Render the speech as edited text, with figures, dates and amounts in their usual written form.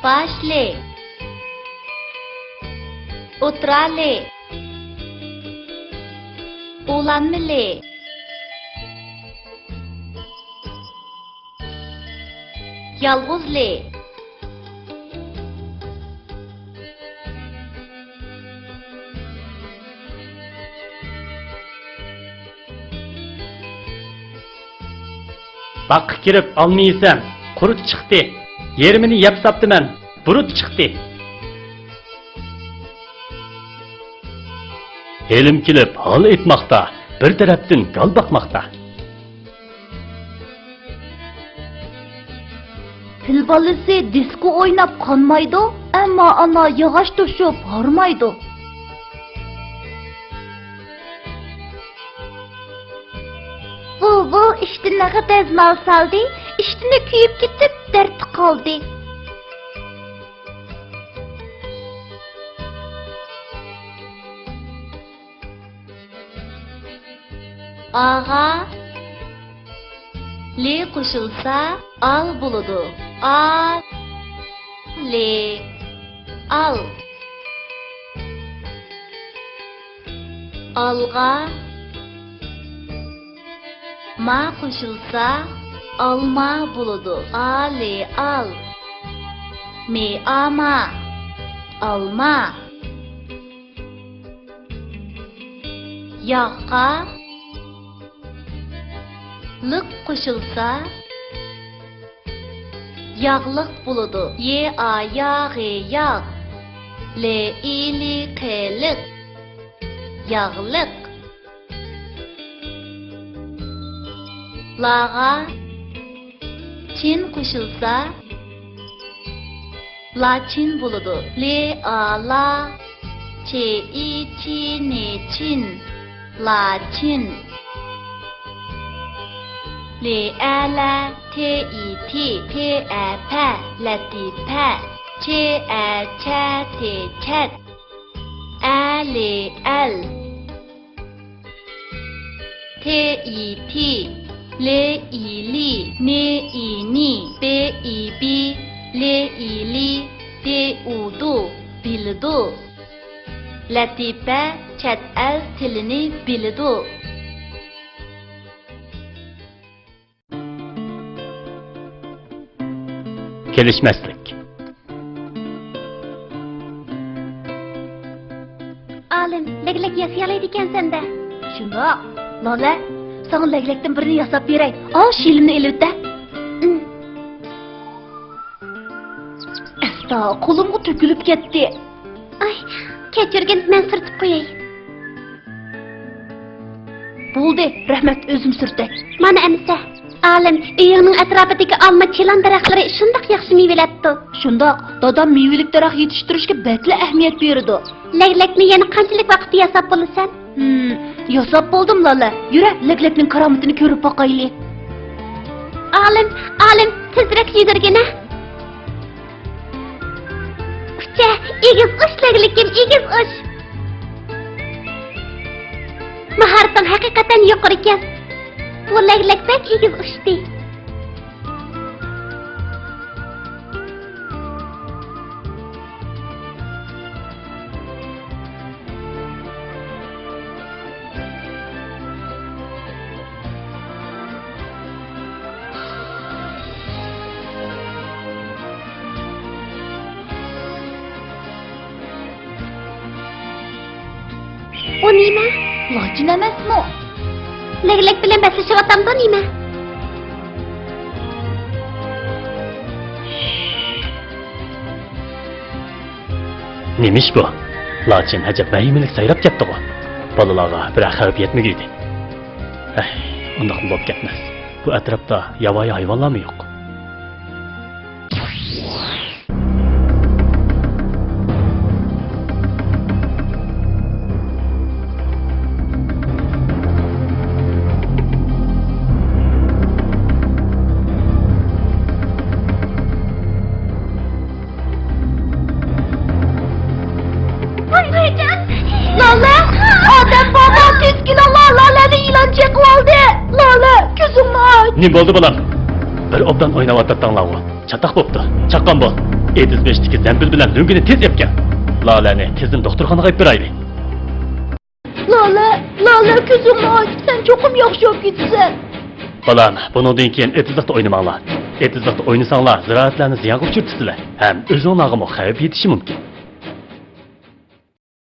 Başlı. Otralı. Ulanmalı. Yalğızlı. Bak kirib almaysan, qurut chiqdi. Yerimini yeb saptiman, burut chiqdi. Elim kelib hal etmoqda, bir tarafdan gal baqmoqda. Fil balası disko oynab qonmaydi, ammo ana yog'och to'shib hormaydi. Bu işten ne kadar mal saldı, iştine kuyup gitip dert kaldı. Ağa li koşulsa al buludu. Al li al. Alga ma koşulsa alma buludu. Ali al. Mi ama alma. Yağa lık koşulsa yağlık buludu. Ye a yağı yağ. Le ili kılık. Yağlık. Lağa çin koşulsa laçin buludu. Le a la çe i çi ne çin laçin. Le a la te i ti te a pe latife çe a çe te çet a le el te i ti le i li ne i ni be i bi le i li de udu bildu. Latife chet el tilini bildu. Kelishmaslik. Alim, leglek yasayalaydı iken sende. Şunda, Lola, sana leglekten birini yasap beray. Al şilimni elbette. Esta, kolumga tökülüp ketdi. Ay, kechirgin, men sırtıp koyay. Bo'ldi, rahmat, özüm sürtek. Mana emse. Alim, uyuğunun etrafındaki alma çilan daraxtlari shundoq yaxshi mevalatdi. Shundoq, dadam mevelik daraxt yetishtirishga bekli ahamiyat berdi. Leglekni yana qanchalik vaqtda yasab bo'lasan? Yasab bo'ldim, Lola. Yura, leglekning karomatini ko'rib boqayli. Alim, tezroq yugurgina. Ucha, egiz uch leglekim, egiz uch. Mahorating haqiqatan yuqori ekan. Bu leglek bek egiz uçdi. O nima? Lochin emasmi? Leglek bilan baslashyaptamda nima? Nemish bu? Lochin ajab mayimilik sayrab ketdi-ku. Bolalarga bir xavf yetmagaydi. Undaq bo'lib ketmas. Bu atrofda yovvoyi hayvonlarmi yo'q? Lola, odam baba 100 kilolar Lolani ilan çekip aldı. Lola, gözümü aç. Ne bo'ldi bolam? Bir obdan o'ynayotganlar-ku. Chataq bo'pti. Chaqqan bo'l. Ediz beştiki zembil bilen lüngünü tez epken. Lalani tezin doktorxanaga ip berayli. Lala ko'zimni och, sen cho'qim yaxshi bo'lib ketsan. Balam, bundan keyin etizlikda o'ynamanglar. Etizlikda o'ynasanglar, ziroatlarni ziyonga uchirtisizlar. Ham o'zinglarga xavf yetishi mumkin.